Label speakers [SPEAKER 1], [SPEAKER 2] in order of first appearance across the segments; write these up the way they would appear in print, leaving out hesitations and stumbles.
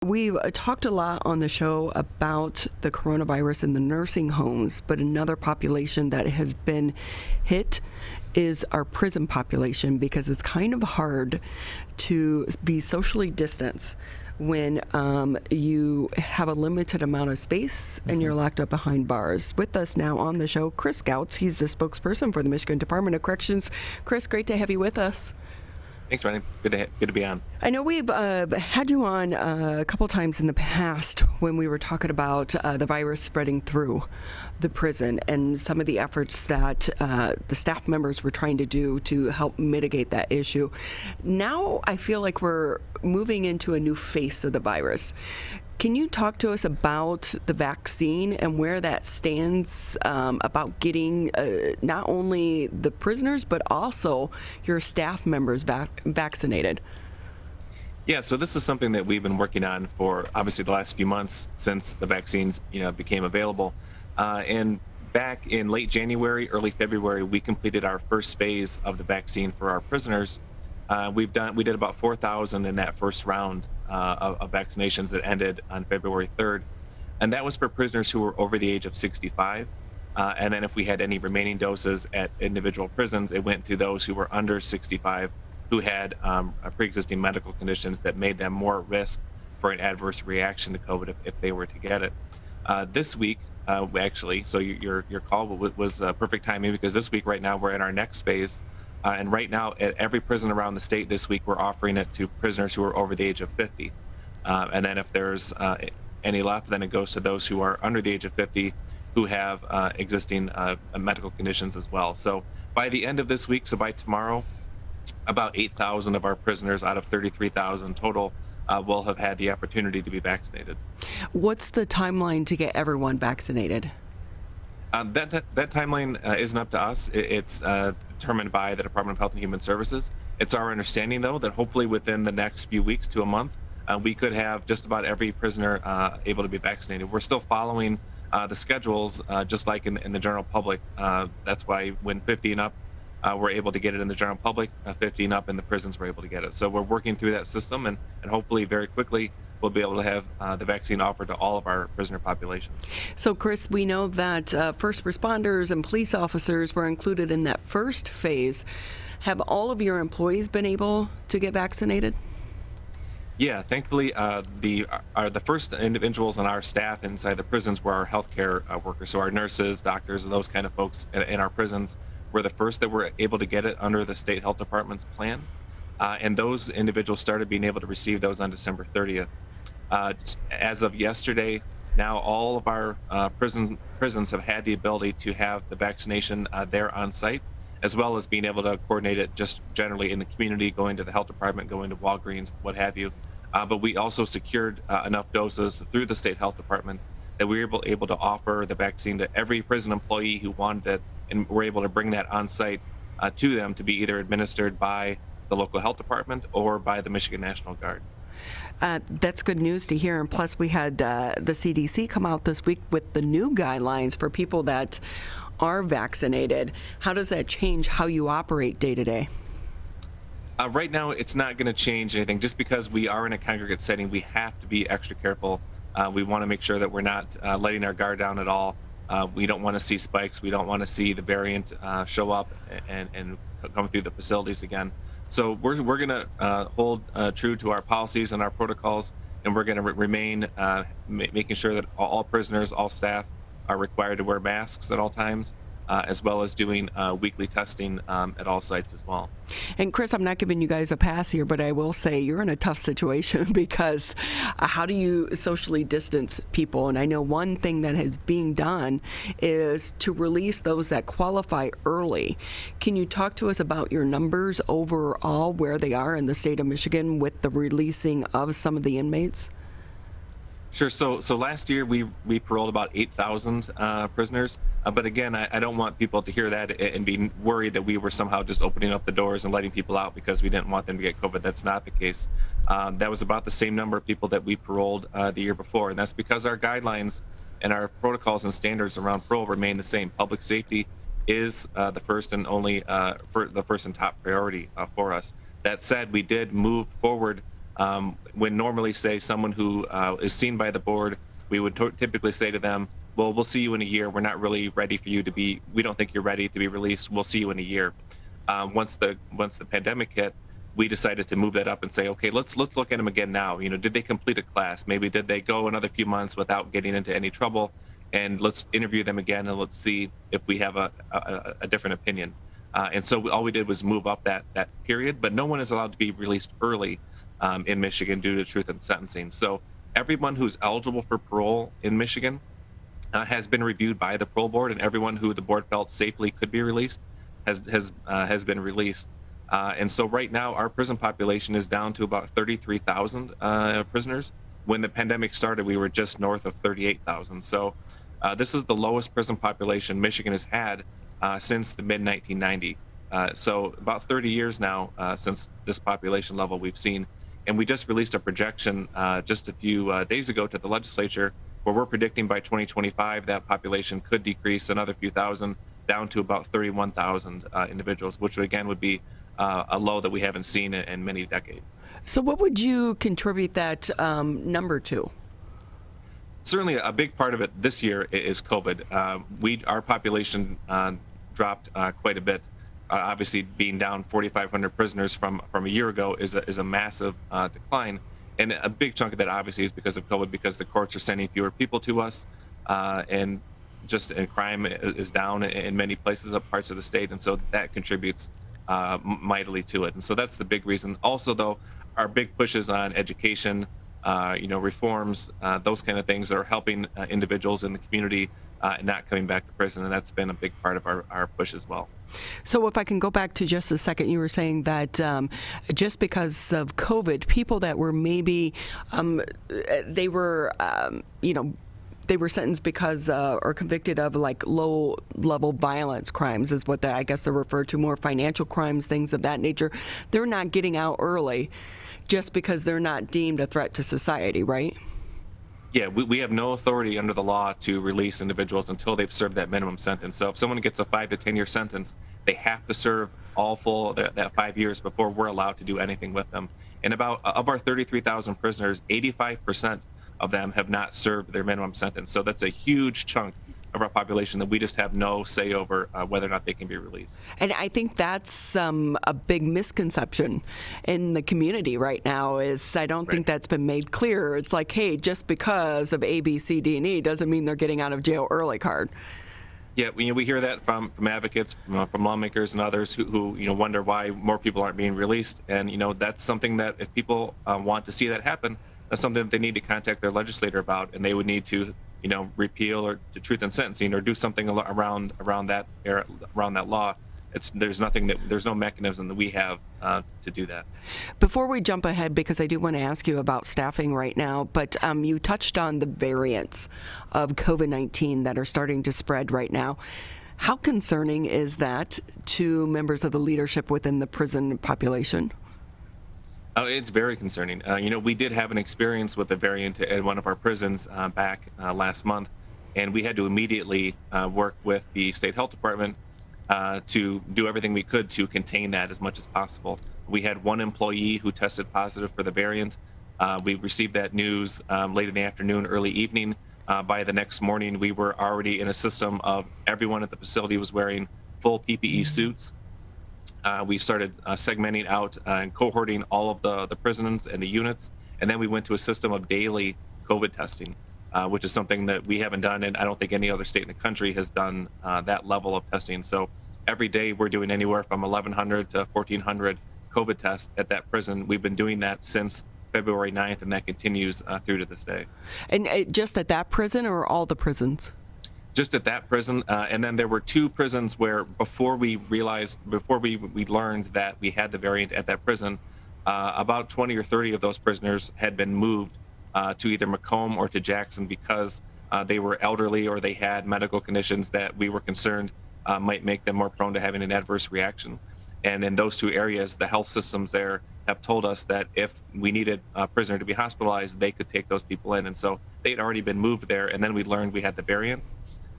[SPEAKER 1] We've talked a lot on the show about the coronavirus in the nursing homes, but another population that has been hit is our prison population, because it's kind of hard to be socially distanced when you have a limited amount of space and you're locked up behind bars. With us now on the show, Chris Gautz. He's the spokesperson for the Michigan Department of Corrections. Chris, great to have you with us.
[SPEAKER 2] Thanks, Ronnie. Good to be on.
[SPEAKER 1] I know we've had you on a couple times in the past when we were talking about the virus spreading through the prison and some of the efforts that the staff members were trying to do to help mitigate that issue. Now I feel like we're moving into a new phase of the virus. Can you talk to us about the vaccine and where that stands about getting not only the prisoners but also your staff members vaccinated?
[SPEAKER 2] Yeah, so this is something that we've been working on for obviously the last few months since the vaccines, became available. And back in late January, early February, we completed our first phase of the vaccine for our prisoners. We did about 4,000 in that first round of vaccinations that ended on February 3rd. And that was for prisoners who were over the age of 65. And then if we had any remaining doses at individual prisons, it went to those who were under 65 who had pre-existing medical conditions that made them more at risk for an adverse reaction to COVID if they were to get it. This week, actually, so your call was perfect timing, because this week right now we're in our next phase. And right now, at every prison around the state this week, we're offering it to prisoners who are over the age of 50. And then if there's any left, then it goes to those who are under the age of 50 who have existing medical conditions as well. So by the end of this week, so by tomorrow, about 8,000 of our prisoners out of 33,000 total will have had the opportunity to be vaccinated.
[SPEAKER 1] What's the timeline to get everyone vaccinated?
[SPEAKER 2] That timeline isn't up to us. It's determined by the Department of Health and Human Services. It's our understanding, though, that hopefully within the next few weeks to a month, we could have just about every prisoner able to be vaccinated. We're still following the schedules, just like in the general public. That's why when 50 and up, we're able to get it in the general public, 50 and up in the prisons, we're able to get it. So we're working through that system, and hopefully very quickly we'll be able to have the vaccine offered to all of our prisoner population.
[SPEAKER 1] So, Chris, we know that first responders and police officers were included in that first phase. Have all of your employees been able to get vaccinated?
[SPEAKER 2] Yeah, thankfully, the first individuals on our staff inside the prisons were our healthcare workers, so our nurses, doctors, and those kind of folks in our prisons were the first that were able to get it under the state health department's plan. And those individuals started being able to receive those on December 30th. As of yesterday, now all of our prisons have had the ability to have the vaccination there on site, as well as being able to coordinate it just generally in the community, going to the health department, going to Walgreens, what have you. But we also secured enough doses through the state health department that we were able to offer the vaccine to every prison employee who wanted it, and we're able to bring that on site to them to be either administered by the local health department or by the Michigan National Guard.
[SPEAKER 1] That's good news to hear. And plus, we had the CDC come out this week with the new guidelines for people that are vaccinated. How does that change how you operate day to day?
[SPEAKER 2] Right now, it's not going to change anything. Just because we are in a congregate setting, we have to be extra careful. We want to make sure that we're not letting our guard down at all. We don't want to see spikes. We don't want to see the variant show up and come through the facilities again. So we're going to hold true to our policies and our protocols, and we're going to remain making sure that all prisoners, all staff are required to wear masks at all times, as well as doing weekly testing at all sites as well.
[SPEAKER 1] And Chris, I'm not giving you guys a pass here, but I will say you're in a tough situation because how do you socially distance people? And I know one thing that is being done is to release those that qualify early. Can you talk to us about your numbers overall, where they are in the state of Michigan with the releasing of some of the inmates?
[SPEAKER 2] Sure. So last year we paroled about 8,000 prisoners. But again, I don't want people to hear that and be worried that we were somehow just opening up the doors and letting people out because we didn't want them to get COVID. That's not the case. That was about the same number of people that we paroled the year before. And that's because our guidelines and our protocols and standards around parole remain the same. Public safety is the first and only the first and top priority for us. That said, we did move forward When normally, say, someone who is seen by the board, we would typically say to them, well, we'll see you in a year. We're not really ready for you to be, we don't think you're ready to be released. We'll see you in a year. Once the pandemic hit, we decided to move that up and say, okay, let's look at them again now. Did they complete a class? Maybe did they go another few months without getting into any trouble? And let's interview them again, and let's see if we have a different opinion. And so all we did was move up that period, but no one is allowed to be released early in Michigan due to truth in sentencing. So everyone who's eligible for parole in Michigan has been reviewed by the parole board, and everyone who the board felt safely could be released has been released. And so right now our prison population is down to about 33,000 prisoners. When the pandemic started, we were just north of 38,000. So this is the lowest prison population Michigan has had since the mid-1990s. So about 30 years now since this population level we've seen. And we just released a projection just a few days ago to the legislature, where we're predicting by 2025 that population could decrease another few thousand down to about 31,000 individuals, which again would be a low that we haven't seen in many decades.
[SPEAKER 1] So what would you contribute that number to?
[SPEAKER 2] Certainly a big part of it this year is COVID. Our population dropped quite a bit. Obviously, being down 4,500 prisoners from a year ago is a massive decline. And a big chunk of that obviously is because of COVID, because the courts are sending fewer people to us, and crime is down in many places, parts of the state, and so that contributes mightily to it. And so that's the big reason. Also, though, our big pushes on education, reforms, those kind of things are helping individuals in the community not coming back to prison, and that's been a big part of our push as well.
[SPEAKER 1] So if I can go back to just a second, you were saying that just because of COVID, people that were maybe they were sentenced because or convicted of like low-level violence crimes is what I guess they're referred to, more financial crimes, things of that nature. They're not getting out early just because they're not deemed a threat to society, right?
[SPEAKER 2] Yeah, we have no authority under the law to release individuals until they've served that minimum sentence. So if someone gets a 5 to 10 year sentence, they have to serve all full that 5 years before we're allowed to do anything with them. And of our 33,000 prisoners, 85% of them have not served their minimum sentence. So that's a huge chunk of our population that we just have no say over whether or not they can be released. And
[SPEAKER 1] I think that's a big misconception in the community right now is I don't think that's been made clear. It's like, hey, just because of A, B, C, D, and E doesn't mean they're getting out of jail early card.
[SPEAKER 2] Yeah, we hear that from advocates, from lawmakers and others who wonder why more people aren't being released. And that's something that if people want to see that happen, that's something that they need to contact their legislator about, and they would need to repeal or the truth in sentencing or do something around that law. There's no mechanism that we have to do that.
[SPEAKER 1] Before we jump ahead, because I do want to ask you about staffing right now, but you touched on the variants of COVID-19 that are starting to spread right now. How concerning is that to members of the leadership within the prison population?
[SPEAKER 2] Oh, it's very concerning. We did have an experience with the variant at one of our prisons back last month, and we had to immediately work with the state health department to do everything we could to contain that as much as possible. We had one employee who tested positive for the variant. We received that news late in the afternoon, early evening. By the next morning, we were already in a system of everyone at the facility was wearing full PPE suits. We started segmenting out and cohorting all of the prisons and the units, and then we went to a system of daily COVID testing, which is something that we haven't done, and I don't think any other state in the country has done that level of testing. So every day we're doing anywhere from 1,100 to 1,400 COVID tests at that prison. We've been doing that since February 9th, and that continues through to this day.
[SPEAKER 1] And just at that prison or all the prisons?
[SPEAKER 2] Just at that prison, and then there were two prisons where before we learned that we had the variant at that prison, about 20 or 30 of those prisoners had been moved to either Macomb or to Jackson because they were elderly or they had medical conditions that we were concerned might make them more prone to having an adverse reaction. And in those two areas, the health systems there have told us that if we needed a prisoner to be hospitalized, they could take those people in. And so they had already been moved there, and then we learned we had the variant.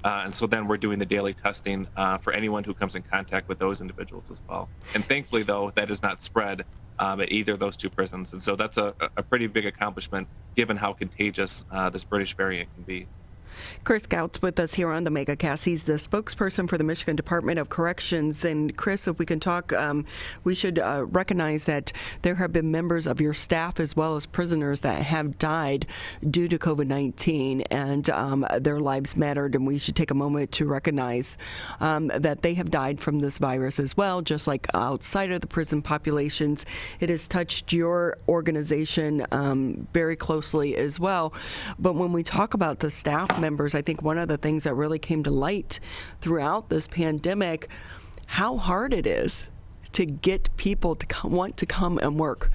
[SPEAKER 2] And so then we're doing the daily testing for anyone who comes in contact with those individuals as well. And thankfully, though, that is not spread at either of those two prisons. And so that's a pretty big accomplishment given how contagious this British variant can be.
[SPEAKER 1] Chris Gautz with us here on the MegaCast. He's the spokesperson for the Michigan Department of Corrections. And Chris, if we can talk, we should recognize that there have been members of your staff as well as prisoners that have died due to COVID-19, and their lives mattered. And we should take a moment to recognize that they have died from this virus as well, just like outside of the prison populations. It has touched your organization very closely as well. But when we talk about the staff members, I think one of the things that really came to light throughout this pandemic, how hard it is to get people to want to come and work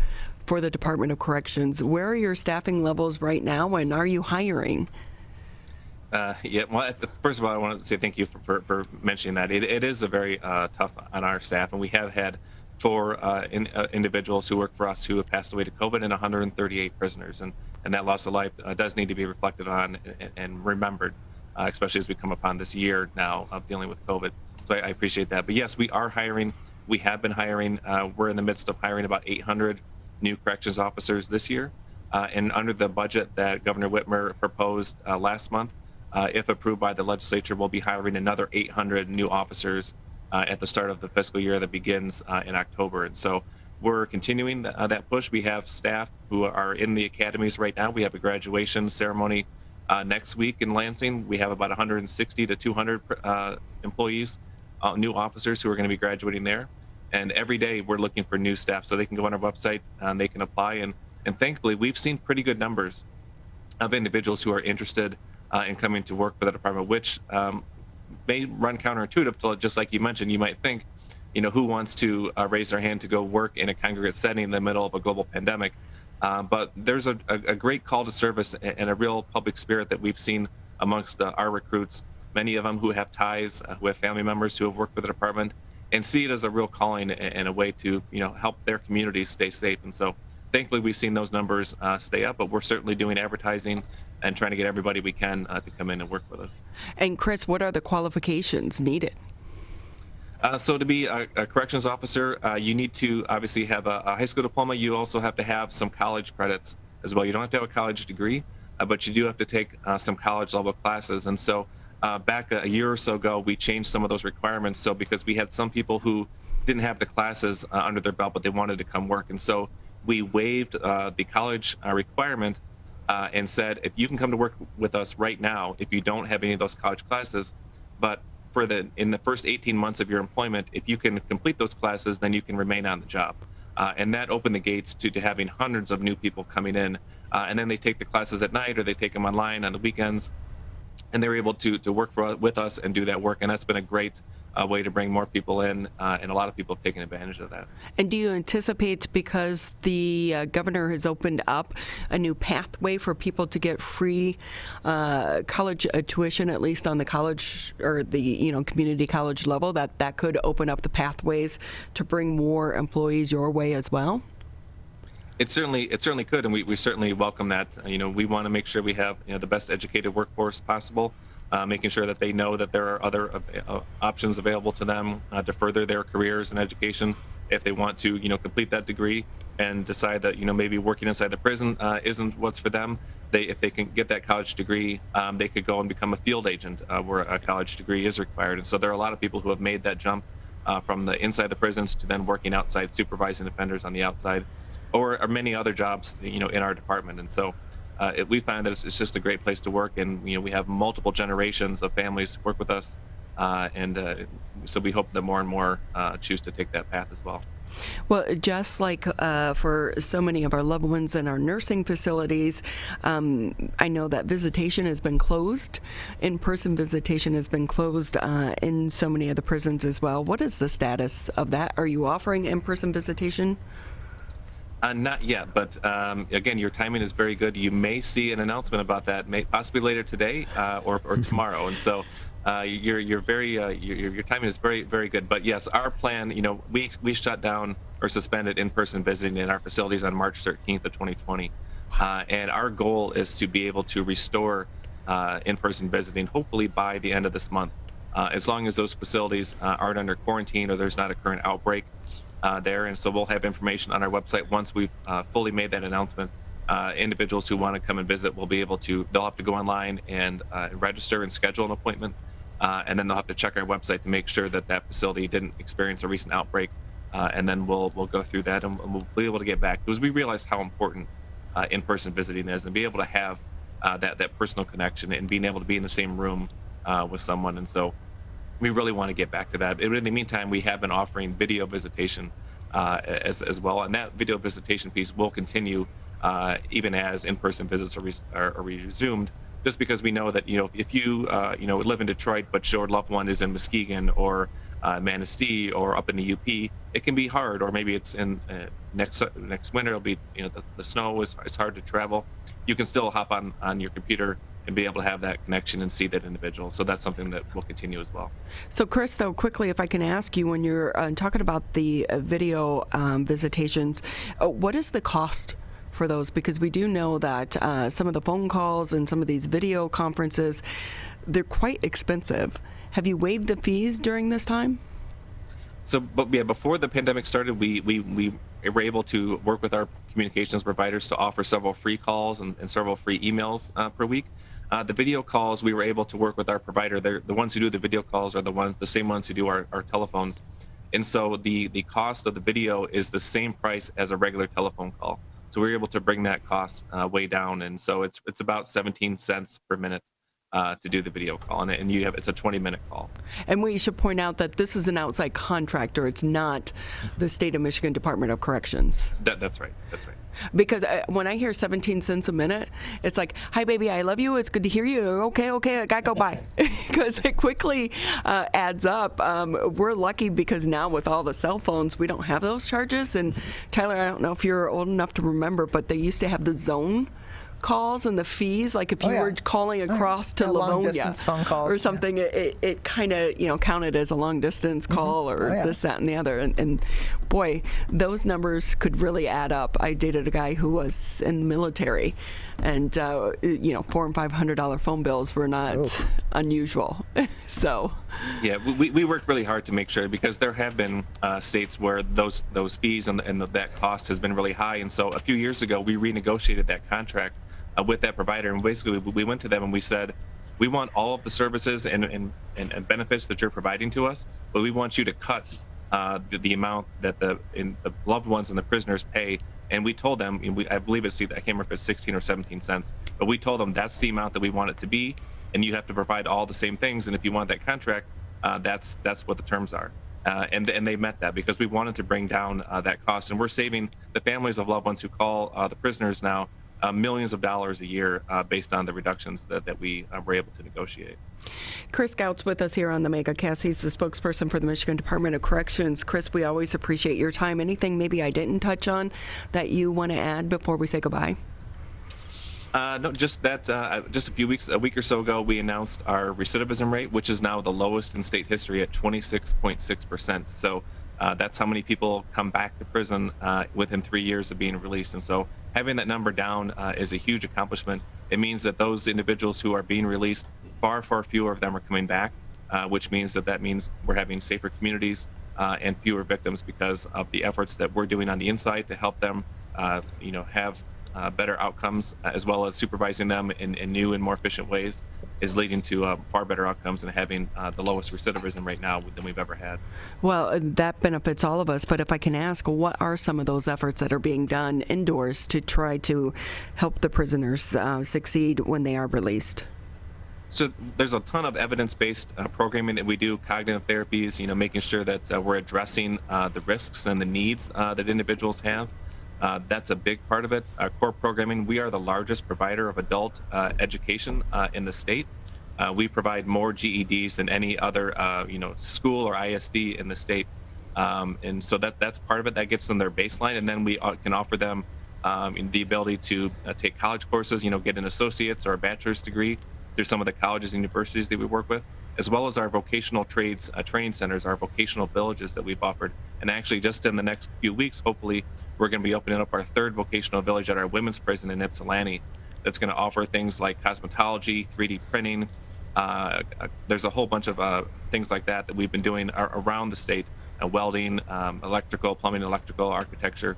[SPEAKER 1] for the Department of Corrections. Where are your staffing levels right now, and are you hiring?
[SPEAKER 2] Yeah, well, first of all, I want to say thank you for mentioning that. It is a very tough on our staff, and we have had 4 individuals who work for us who have passed away to COVID, and 138 prisoners. And that loss of life does need to be reflected on and remembered, especially as we come upon this year now of dealing with COVID. So I appreciate that. But yes, we are hiring. We have been hiring. We're in the midst of hiring about 800 new corrections officers this year. And under the budget that Governor Whitmer proposed last month, if approved by the legislature, we'll be hiring another 800 new officers at the start of the fiscal year that begins in October. And so we're continuing that push. We have staff who are in the academies right now. We have a graduation ceremony next week in Lansing. We have about 160 to 200 employees, new officers who are going to be graduating there. And every day we're looking for new staff, so they can go on our website and they can apply. And thankfully, we've seen pretty good numbers of individuals who are interested in coming to work for the department, which may run counterintuitive to, just like you mentioned. You might think, who wants to raise their hand to go work in a congregate setting in the middle of a global pandemic? But there's a great call to service and a real public spirit that we've seen amongst our recruits, many of them who have ties, who have family members who have worked for the department, and see it as a real calling and a way to help their communities stay safe. And so thankfully we've seen those numbers stay up, but we're certainly doing advertising and trying to get everybody we can to come in and work with us.
[SPEAKER 1] And Chris, what are the qualifications needed?
[SPEAKER 2] So to be a corrections officer, you need to obviously have a high school diploma. You also have to have some college credits as well. You don't have to have a college degree, but you do have to take some college level classes. And so back a year or so ago, we changed some of those requirements. So because we had some people who didn't have the classes under their belt, but they wanted to come work. And so we waived the college requirement and said, if you can come to work with us right now, if you don't have any of those college classes, but in the first 18 months of your employment, if you can complete those classes, then you can remain on the job. And that opened the gates to having hundreds of new people coming in. And then they take the classes at night or they take them online on the weekends. And they're able to work with us and do that work. And that's been a great way to bring more people in, and a lot of people have taken advantage of that.
[SPEAKER 1] And do you anticipate, because the governor has opened up a new pathway for people to get free college tuition, at least on the college or the community college level, that could open up the pathways to bring more employees your way as well?
[SPEAKER 2] It certainly could, and we certainly welcome that. We want to make sure we have the best educated workforce possible, making sure that they know that there are other options available to them to further their careers and education if they want to complete that degree and decide that maybe working inside the prison isn't what's for them. If they can get that college degree, they could go and become a field agent where a college degree is required. And so there are a lot of people who have made that jump from the inside the prisons to then working outside, supervising offenders on the outside, or many other jobs in our department. And so we find that it's just a great place to work, and we have multiple generations of families work with us, and so we hope that more and more choose to take that path as well.
[SPEAKER 1] Well, just like for so many of our loved ones in our nursing facilities, I know that visitation has been closed. In-person visitation has been closed in so many of the prisons as well. What is the status of that? Are you offering in-person visitation?
[SPEAKER 2] Not yet, but again, your timing is very good. You may see an announcement about that, possibly later today or tomorrow. And so your timing is very, very good. But yes, our plan, we shut down or suspended in-person visiting in our facilities on March 13th of 2020. And our goal is to be able to restore in-person visiting, hopefully by the end of this month, as long as those facilities aren't under quarantine or there's not a current outbreak. there. And so we'll have information on our website once we've fully made that announcement. Individuals who want to come and visit will be able to, they'll have to go online and register and schedule an appointment. And then they'll have to check our website to make sure that that facility didn't experience a recent outbreak. And then we'll go through that and we'll be able to get back, because we realize how important in-person visiting is, and be able to have that personal connection and being able to be in the same room with someone. And so we really want to get back to that. In the meantime, we have been offering video visitation as well, and that video visitation piece will continue even as in-person visits are resumed. Just because we know that if you live in Detroit but your loved one is in Muskegon or Manistee or up in the UP, it can be hard. Or maybe it's in next winter. It'll be the snow is hard to travel. You can still hop on your computer and be able to have that connection and see that individual. So that's something that will continue as well.
[SPEAKER 1] So Chris, though, quickly, if I can ask you, when you're talking about the video visitations, what is the cost for those? Because we do know that some of the phone calls and some of these video conferences, they're quite expensive. Have you waived the fees during this time?
[SPEAKER 2] So, but yeah, before the pandemic started, we were able to work with our communications providers to offer several free calls and several free emails per week. The video calls, we were able to work with our provider. The ones who do the video calls are the same ones who do our telephones. And so the cost of the video is the same price as a regular telephone call. So we were able to bring that cost way down. And so it's about 17 cents per minute to do the video call, and it's a 20-minute call. And
[SPEAKER 1] we should point out that this is an outside contractor. It's not the state of Michigan Department of Corrections.
[SPEAKER 2] That's right. That's right.
[SPEAKER 1] Because when I hear 17 cents a minute, it's like, hi, baby, I love you. It's good to hear you. Okay, I got to go by. Because it quickly adds up. We're lucky because now with all the cell phones, we don't have those charges. And Tyler, I don't know if you're old enough to remember, but they used to have the zone calls and the fees, like if you were calling across to Livonia
[SPEAKER 3] phone calls,
[SPEAKER 1] or something, it kind of counted as a long distance call or this, that, and the other, and boy, those numbers could really add up. I dated a guy who was in the military, and $400 and $500 phone bills were not unusual. So
[SPEAKER 2] yeah, we worked really hard to make sure, because there have been states where those fees and that cost has been really high, and so a few years ago we renegotiated that contract with that provider, and basically we went to them and we said, we want all of the services and benefits that you're providing to us, but we want you to cut the amount that the loved ones and the prisoners pay. And we told them, I believe I can't remember if it's 16 or 17 cents, but we told them that's the amount that we want it to be, and you have to provide all the same things. And if you want that contract, that's what the terms are. And they met that, because we wanted to bring down that cost. And we're saving the families of loved ones who call the prisoners now millions of dollars a year based on the reductions that we were able to negotiate.
[SPEAKER 1] Chris Gautz with us here on the MegaCast. He's the spokesperson for the Michigan Department of Corrections. Chris, we always appreciate your time. Anything maybe I didn't touch on that you want to add before we say goodbye?
[SPEAKER 2] No, just that just a week or so ago, we announced our recidivism rate, which is now the lowest in state history at 26.6%. So that's how many people come back to prison within 3 years of being released. And so having that number down is a huge accomplishment. It means that those individuals who are being released, far fewer of them are coming back, which means that means we're having safer communities and fewer victims, because of the efforts that we're doing on the inside to help them, have better outcomes, as well as supervising them in new and more efficient ways, is leading to far better outcomes and having the lowest recidivism rate now than we've ever had.
[SPEAKER 1] Well, that benefits all of us, but if I can ask, what are some of those efforts that are being done indoors to try to help the prisoners succeed when they are released?
[SPEAKER 2] So there's a ton of evidence-based programming that we do, cognitive therapies, making sure that we're addressing the risks and the needs that individuals have. That's a big part of it. Our core programming, we are the largest provider of adult education in the state. We provide more GEDs than any other school or ISD in the state. And so that's part of it. That gets them their baseline. And then we can offer them the ability to take college courses, get an associate's or a bachelor's degree through some of the colleges and universities that we work with, as well as our vocational trades training centers, our vocational villages that we've offered. And actually just in the next few weeks, hopefully, we're going to be opening up our third vocational village at our women's prison in Ypsilanti that's going to offer things like cosmetology, 3D printing. There's a whole bunch of things like that we've been doing around the state welding, electrical, plumbing, electrical, architecture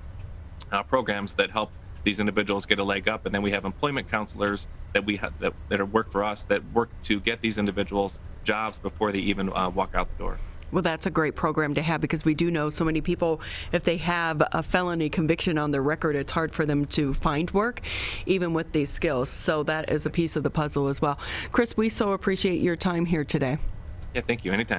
[SPEAKER 2] programs that help these individuals get a leg up. And then we have employment counselors that we have that work for us, that work to get these individuals jobs before they even walk out the door.
[SPEAKER 1] Well, that's a great program to have, because we do know so many people, if they have a felony conviction on their record, it's hard for them to find work, even with these skills. So that is a piece of the puzzle as well. Chris, we so appreciate your time here today.
[SPEAKER 2] Yeah, thank you. Anytime.